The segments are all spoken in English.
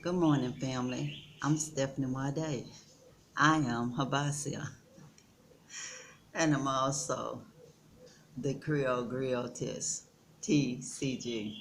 Good morning, family. I'm Stephanie Wade. I am Habasia, and I'm also the Creole Griotist, TCG.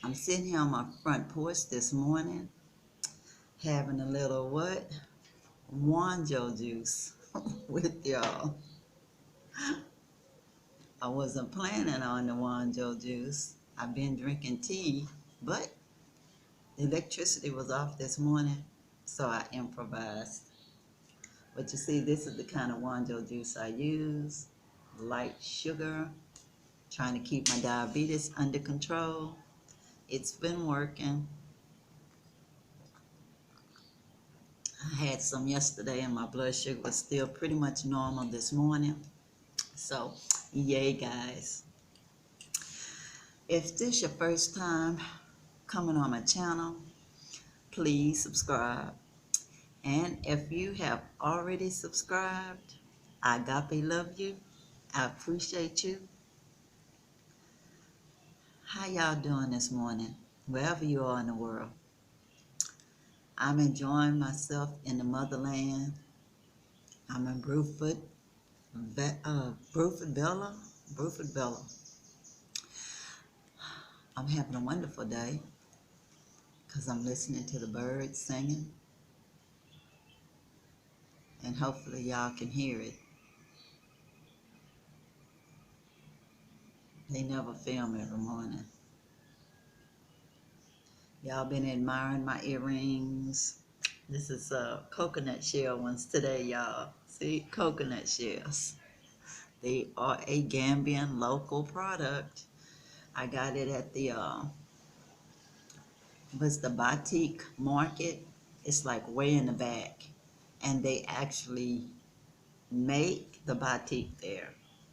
I'm sitting here on my front porch this morning having a little what? Wonjo juice with y'all. I wasn't planning on the Wonjo juice. I've been drinking tea, but the electricity was off this morning, so I improvised. But you see, this is the kind of Wonjo juice I use. Light sugar, trying to keep my diabetes under control. It's been working. I had some yesterday and my blood sugar was still pretty much normal this morning. So, yay guys. If this your first time coming on my channel, please subscribe. And if you have already subscribed, agape love you. I appreciate you. How y'all doing this morning? Wherever you are in the world. I'm enjoying myself in the motherland. I'm in Bruford Bella. I'm having a wonderful day because I'm listening to the birds singing, and hopefully y'all can hear it. They never film every morning. Y'all been admiring my earrings. This is coconut shell ones today, y'all. See, coconut shells. They are a Gambian local product. I got it at the was the batik market. It's like way in the back, and they actually make the batik there.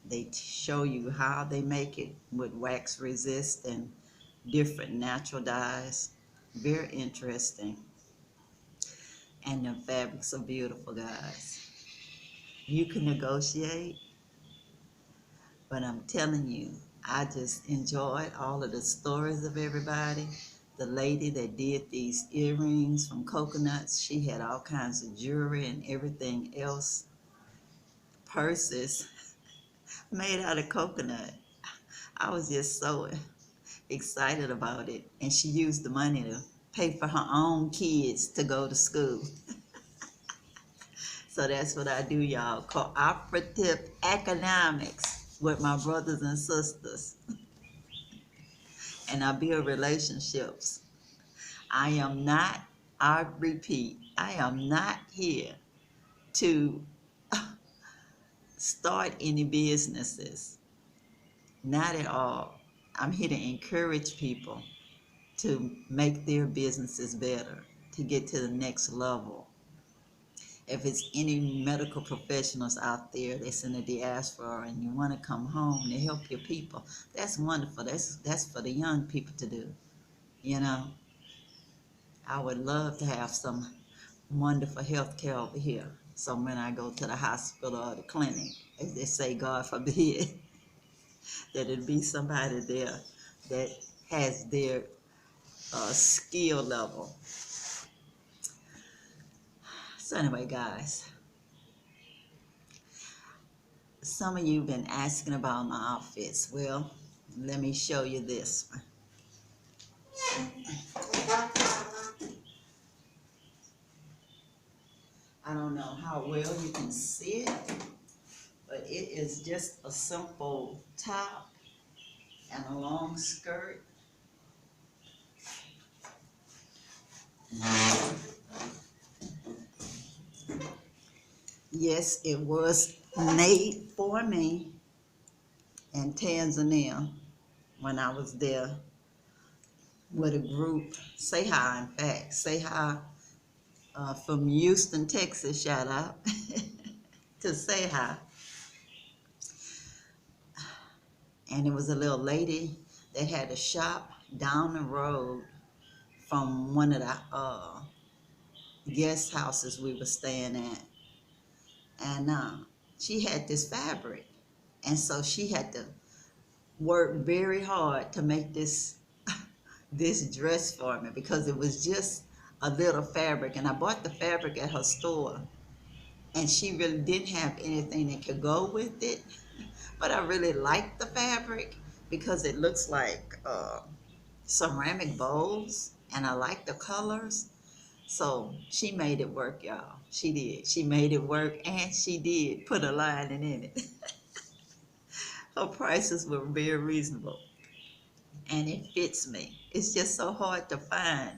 They show you how they make it with wax resist and different natural dyes. Very interesting, and the fabrics are beautiful, guys. You can negotiate, but I'm telling you, I just enjoyed all of the stories of everybody. The lady that did these earrings from coconuts, she had all kinds of jewelry and everything else. Purses made out of coconut. I was just so excited about it. And she used the money to pay for her own kids to go to school. So that's what I do, y'all. Cooperative economics with my brothers and sisters. And I build relationships. I am not, I repeat, I am not here to start any businesses. Not at all. I'm here to encourage people to make their businesses better, to get to the next level. If it's any medical professionals out there that's in the diaspora and you want to come home to help your people, that's wonderful. That's for the young people to do. You know, I would love to have some wonderful health care over here. So when I go to the hospital or the clinic, as they say, God forbid, that it be somebody there that has their skill level. So anyway, guys, some of you have been asking about my outfits. Well, let me show you this one. I don't know how well you can see it, but it is just a simple top and a long skirt. Yes, it was made for me in Tanzania when I was there with a group. Say hi, in fact. Say hi from Houston, Texas. Shout out to Say Hi. And it was a little lady that had a shop down the road from one of the guest houses we were staying at. And she had this fabric. And so she had to work very hard to make this this dress for me because it was just a little fabric, and I bought the fabric at her store, and she really didn't have anything that could go with it. But I really liked the fabric because it looks like ceramic bowls, and I like the colors. So she made it work, y'all. She did. She made it work, and she did put a lining in it. Her prices were very reasonable, and it fits me. It's just so hard to find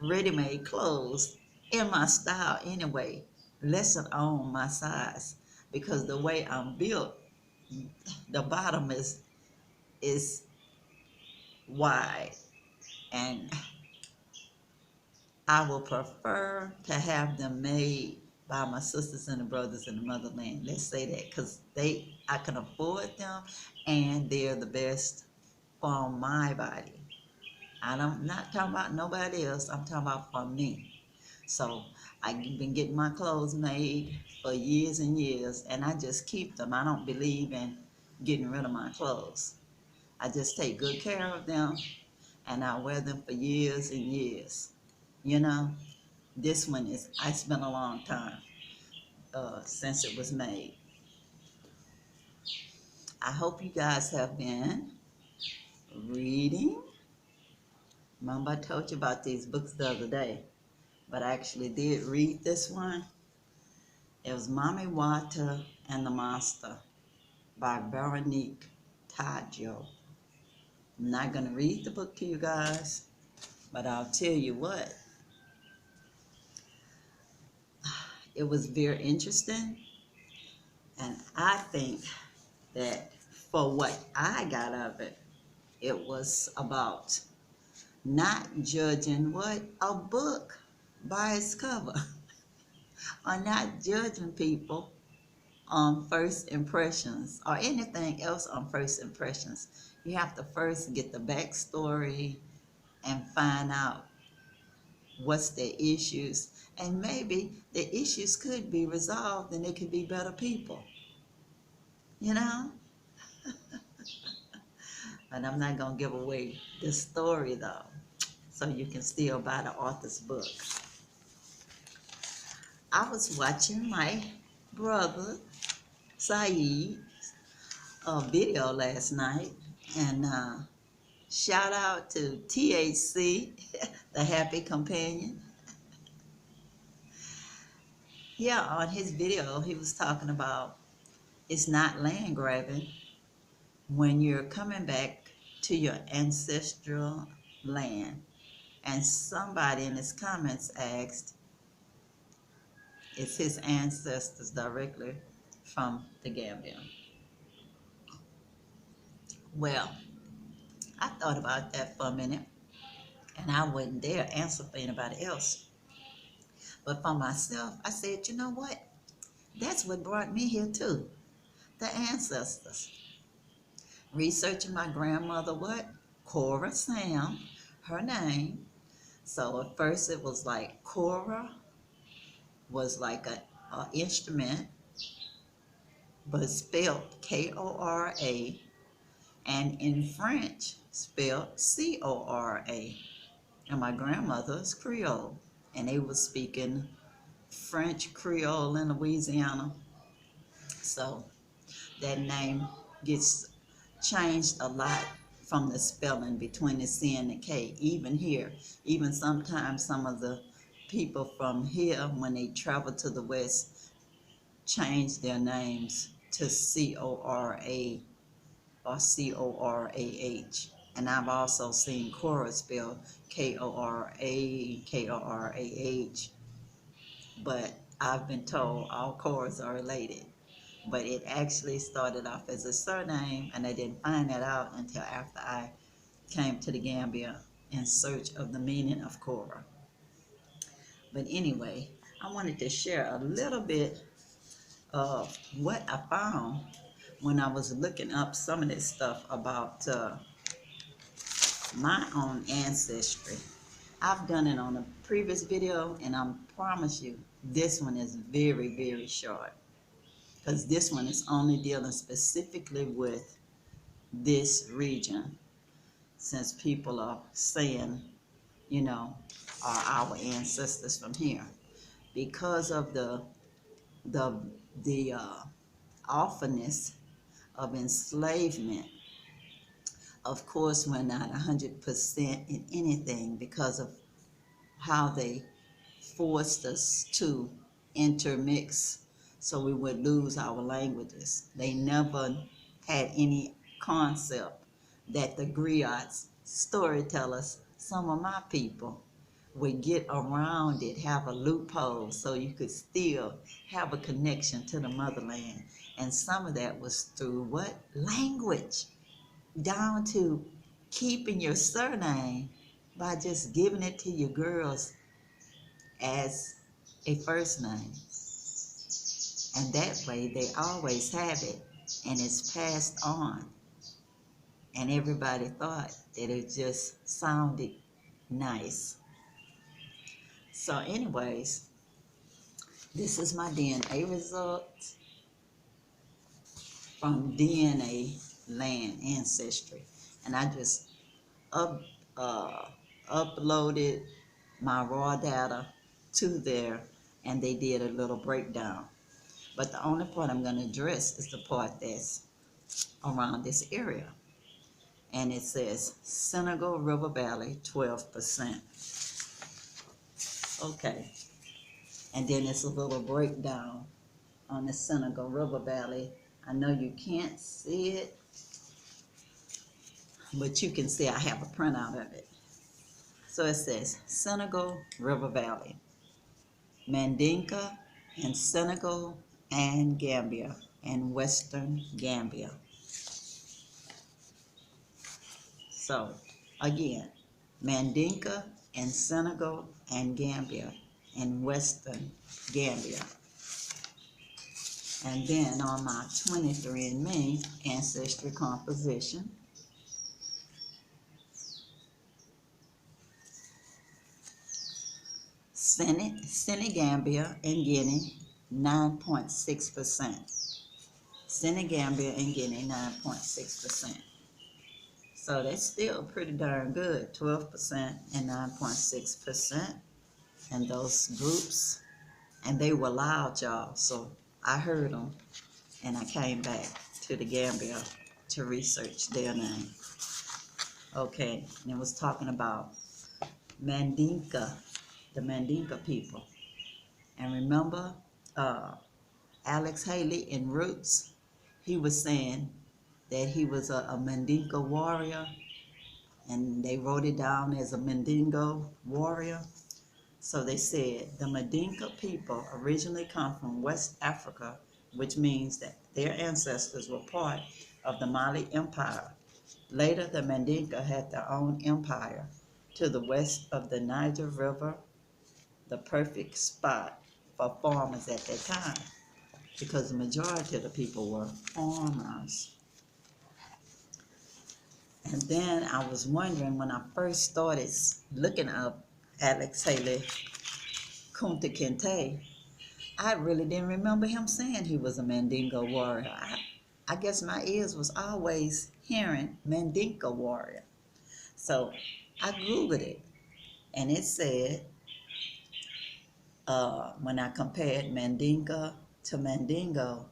ready-made clothes in my style anyway, less on my size, because the way I'm built, the bottom is wide, and I will prefer to have them made by my sisters and the brothers in the motherland. Let's say that, because I can afford them, and they're the best for my body. I'm not talking about nobody else. I'm talking about for me. So I've been getting my clothes made for years and years, and I just keep them. I don't believe in getting rid of my clothes. I just take good care of them, and I wear them for years and years. You know, this one is, it's been a long time since it was made. I hope you guys have been reading. Remember, I told you about these books the other day, but I actually did read this one. It was Mommy Wata and the Monster by Veronique Tadjo. I'm not going to read the book to you guys, but I'll tell you what, it was very interesting, and I think that for what I got of it, it was about not judging what a book by its cover, or not judging people on first impressions or anything else on first impressions. You have to first get the backstory and find out what's their issues. And maybe the issues could be resolved and they could be better people, you know? But I'm not going to give away the story though. So you can still buy the author's book. I was watching my brother Saeed's video last night, and shout out to THC, the Happy Companion. Yeah, on his video, he was talking about it's not land grabbing when you're coming back to your ancestral land. And somebody in his comments asked, it's his ancestors directly from the Gambia. Well, I thought about that for a minute, and I wouldn't dare answer for anybody else. But for myself, I said, you know what? That's what brought me here too, the ancestors. Researching my grandmother, what? Cora Sam, her name. So at first it was like Cora was like a instrument, but spelled Kora, and in French spelled Cora. And my grandmother's Creole, and they were speaking French Creole in Louisiana. So that name gets changed a lot from the spelling between the C and the K. Even here, even sometimes some of the people from here, when they travel to the West, change their names to Cora or Corah. And I've also seen Cora spelled Korah, but I've been told all Coras are related. But it actually started off as a surname, and I didn't find that out until after I came to the Gambia in search of the meaning of Cora. But anyway, I wanted to share a little bit of what I found when I was looking up some of this stuff about my own ancestry. I've done it on a previous video, and I promise you, this one is very, very short, because this one is only dealing specifically with this region. since people are saying, you know, are our ancestors from here. Because of the the awfulness of enslavement, of course, we're not 100% in anything because of how they forced us to intermix so we would lose our languages. They never had any concept that the griots, storytellers, some of my people, would get around it, have a loophole so you could still have a connection to the motherland. And some of that was through what? Language, down to keeping your surname by just giving it to your girls as a first name. And that way they always have it and it's passed on. And everybody thought that it just sounded nice. So anyways, this is my DNA results from DNA land ancestry. And I just up, uh, uploaded my raw data to there and they did a little breakdown. But the only part I'm going to address is the part that's around this area. And it says Senegal River Valley, 12%. Okay. And then it's a little breakdown on the Senegal River Valley. I know you can't see it, but you can see I have a printout of it. So it says Senegal River Valley, Mandinka and Senegal and Gambia and Western Gambia. So again, Mandinka and Senegal and Gambia and Western Gambia. And then on my 23andMe ancestry composition, Senegambia and Guinea, 9.6%. Senegambia and Guinea, 9.6%. So that's still pretty darn good, 12% and 9.6%. And those groups, and they were loud, y'all, so I heard them, and I came back to the Gambia to research their name. Okay, and it was talking about Mandinka, the Mandinka people. And remember, Alex Haley in Roots, he was saying that he was a Mandinka warrior, and they wrote it down as a Mandingo warrior. So they said the Mandinka people originally come from West Africa, which means that their ancestors were part of the Mali Empire. Later, the Mandinka had their own empire to the west of the Niger River, the perfect spot for farmers at that time, because the majority of the people were farmers. And then I was wondering, when I first started looking up Alex Haley Kunta Kinte, I really didn't remember him saying he was a Mandingo warrior. I guess my ears was always hearing Mandinka warrior. So I Googled it, and it said, when I compared Mandinka to Mandingo,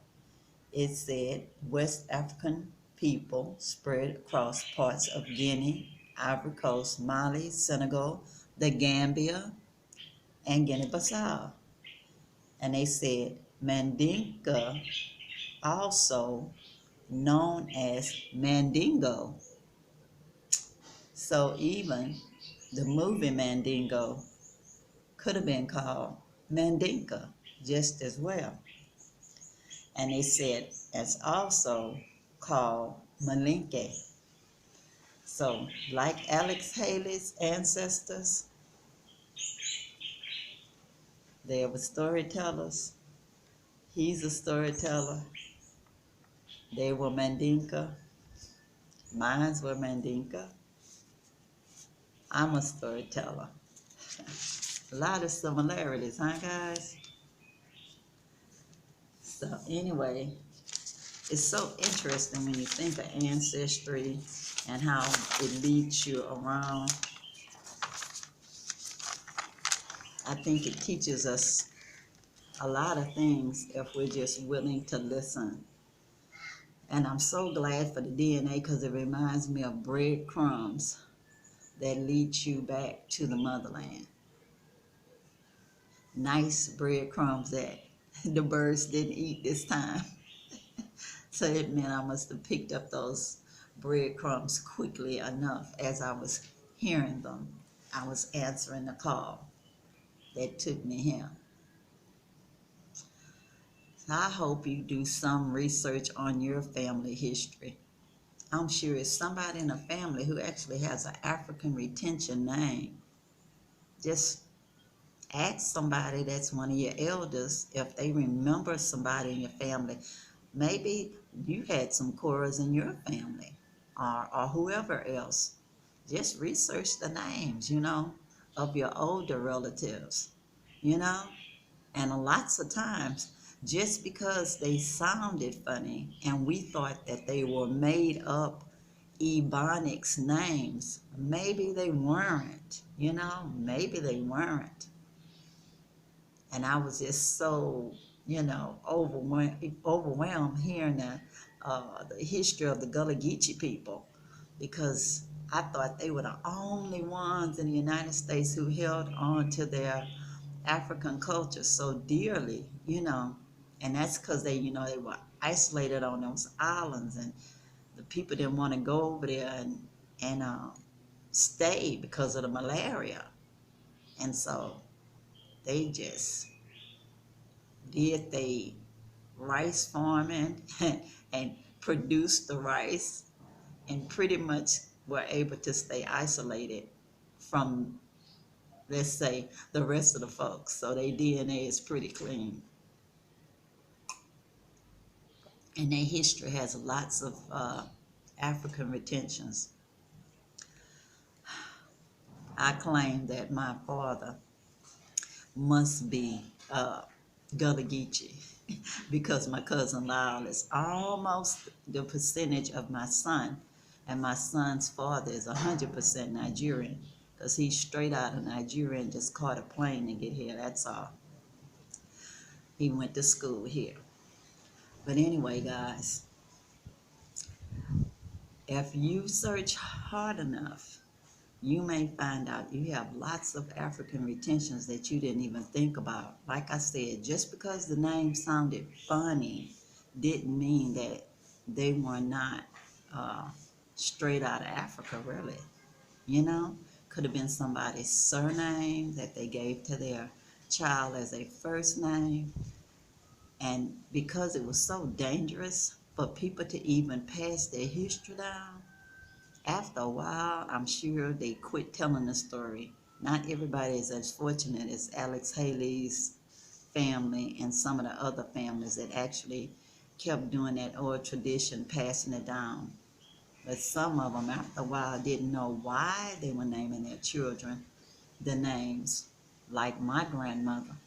it said West African people spread across parts of Guinea, Ivory Coast, Mali, Senegal, the Gambia, and Guinea-Bissau. And they said Mandinka, also known as Mandingo. So even the movie Mandingo could have been called Mandinka just as well. And they said it's also called Malinke. So like Alex Haley's ancestors, they were storytellers. He's a storyteller. They were Mandinka. Mines were Mandinka. I'm a storyteller. A lot of similarities, huh, guys? So anyway, it's so interesting when you think of ancestry and how it leads you around. I think it teaches us a lot of things if we're just willing to listen. And I'm so glad for the DNA because it reminds me of breadcrumbs that lead you back to the motherland. Nice breadcrumbs that the birds didn't eat this time. So it meant I must have picked up those breadcrumbs quickly enough as I was hearing them. I was answering the call that took me here. So I hope you do some research on your family history. I'm sure it's somebody in a family who actually has an African retention name. Just ask somebody that's one of your elders if they remember somebody in your family. Maybe you had some Coras in your family, or whoever else. Just research the names, of your older relatives, you know? And lots of times, just because they sounded funny and we thought that they were made up Ebonics names, maybe they weren't, maybe they weren't. And I was just so, overwhelmed hearing the history of the Gullah Geechee people, because I thought they were the only ones in the United States who held on to their African culture so dearly, and that's because they were isolated on those islands, and the people didn't want to go over there and stay because of the malaria, and so they just did they rice farming and produced the rice and pretty much were able to stay isolated from, let's say, the rest of the folks. So their DNA is pretty clean. And their history has lots of African retentions. I claim that my father must be Gullah Geechee because my cousin Lyle is almost the percentage of my son, and my son's father is 100% Nigerian because he's straight out of Nigeria and just caught a plane to get here, that's all. He went to school here. But anyway, guys, if you search hard enough, you may find out you have lots of African retentions that you didn't even think about. Like I said, just because the name sounded funny didn't mean that they were not uh, straight out of Africa, really. Could have been somebody's surname that they gave to their child as a first name. And because it was so dangerous for people to even pass their history down, after a while, I'm sure they quit telling the story. Not everybody is as fortunate as Alex Haley's family and some of the other families that actually kept doing that old tradition, passing it down. But some of them, after a while, didn't know why they were naming their children the names. Like my grandmother,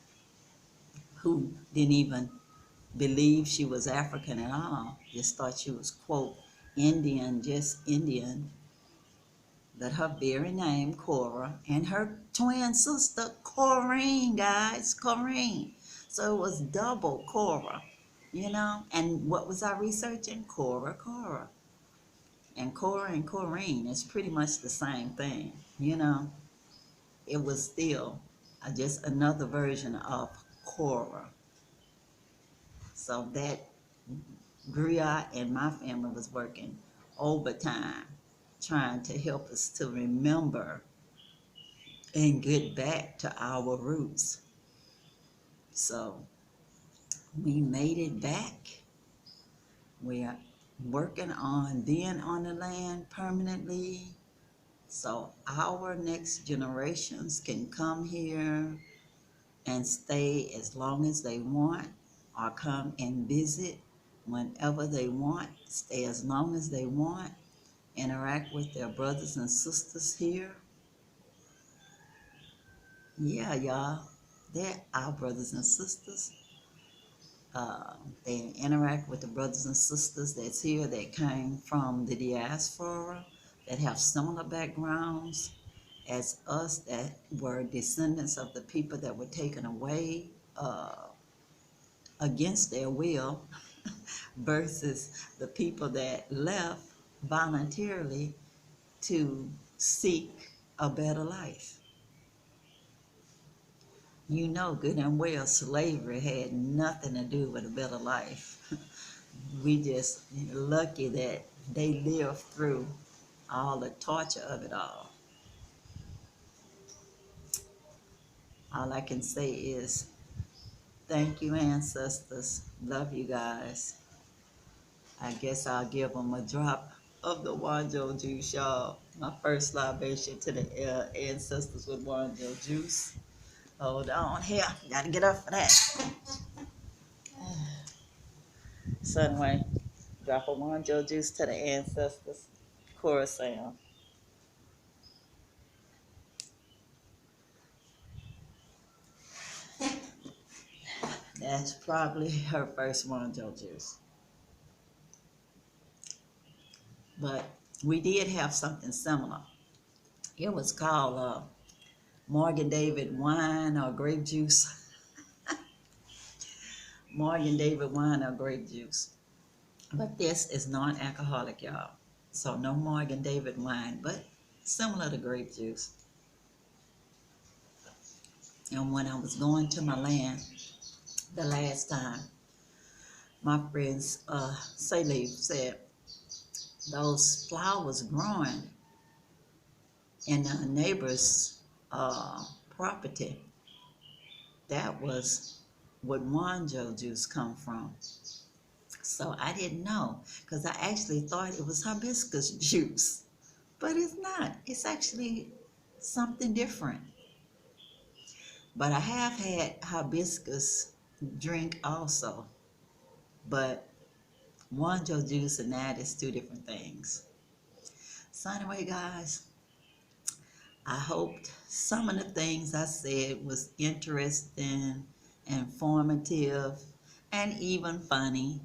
who didn't even believe she was African at all, just thought she was, quote, Indian, just Indian. That her very name, Cora, and her twin sister, Corrine, guys, Corrine. So it was double Cora. And what was I researching? Cora. And Cora and Corrine is pretty much the same thing. It was still just another version of Cora. So that Griot and my family was working overtime trying to help us to remember and get back to our roots. So we made it back. We are working on being on the land permanently so our next generations can come here and stay as long as they want, or come and visit whenever they want, stay as long as they want, interact with their brothers and sisters here. Yeah, y'all, they're our brothers and sisters. They interact with the brothers and sisters that's here that came from the diaspora. that have similar backgrounds as us, that were descendants of the people that were taken away against their will, versus the people that left voluntarily to seek a better life. You know good and well slavery had nothing to do with a better life. We just lucky that they lived through all the torture of it all. All I can say is thank you, ancestors. Love you guys. I guess I'll give them a drop of the Wonjo juice, y'all. My first libation to the ancestors with Wonjo juice. Hold on here. Gotta get up for that. So anyway, drop a Wonjo juice to the ancestors. Chorus sound. That's probably her first Wonjo juice. But we did have something similar. It was called Morgan David wine or grape juice. Morgan David wine or grape juice. But this is non-alcoholic, y'all. So no Morgan David wine, but similar to grape juice. And when I was going to my land the last time, my friends, Salif, said those flowers growing in a neighbor's property, that was what Wonjo juice come from. So I didn't know, because I actually thought it was hibiscus juice, but it's not. It's actually something different. But I have had hibiscus drink also, but Wonjo juice and that is two different things. So anyway, guys, I hoped some of the things I said was interesting, informative, and even funny.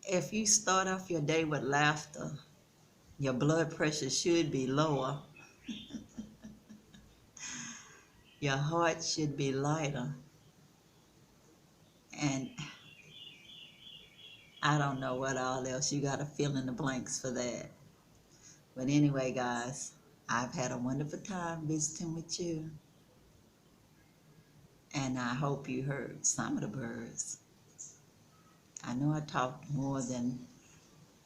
If you start off your day with laughter, your blood pressure should be lower. Your heart should be lighter. And I don't know what all else. You got to fill in the blanks for that. But anyway, guys, I've had a wonderful time visiting with you. And I hope you heard some of the birds. I know I talked more than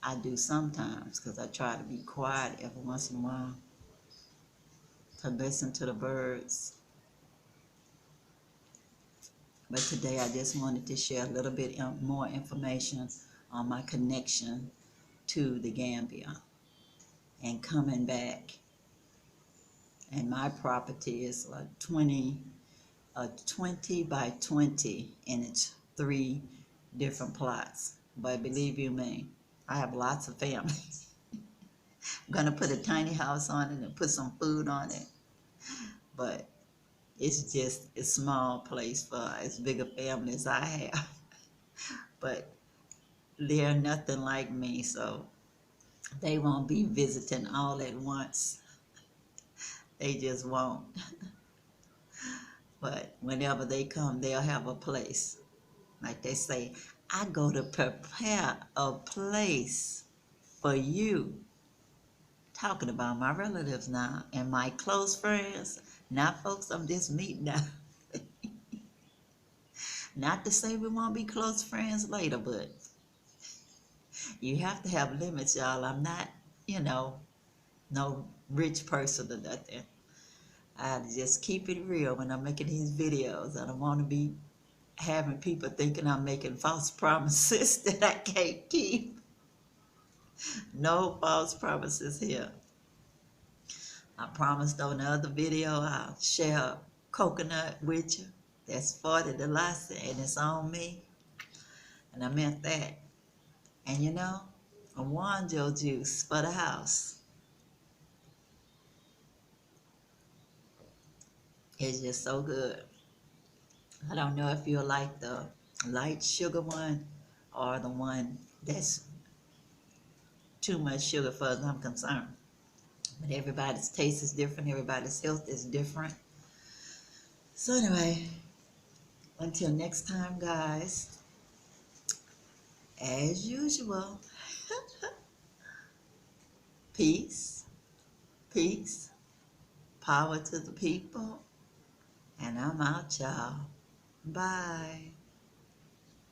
I do sometimes because I try to be quiet every once in a while to listen to the birds. But today I just wanted to share a little bit more information on my connection to the Gambia and coming back. And my property is a 20 by 20, and it's 3 different plots. But believe you me, I have lots of family. I'm gonna put a tiny house on it and put some food on it, but it's just a small place for as big a family as I have. But they're nothing like me, so they won't be visiting all at once. They just won't. But whenever they come, they'll have a place. Like they say, I go to prepare a place for you. Talking about my relatives now and my close friends, not folks I'm just meeting now. Not to say we won't be close friends later, but you have to have limits, y'all. I'm not, no rich person or nothing. I just keep it real when I'm making these videos. I don't want to be having people thinking I'm making false promises that I can't keep. No false promises here. I promised on the other video I'll share a coconut with you. That's 40 the last, and it's on me. And I meant that. And a Wonjo juice for the house. It's just so good. I don't know if you like the light sugar one or the one that's too much sugar for as I'm concerned. But everybody's taste is different, everybody's health is different. So anyway, until next time, guys, as usual, peace, peace, power to the people, and I'm out, y'all. Bye.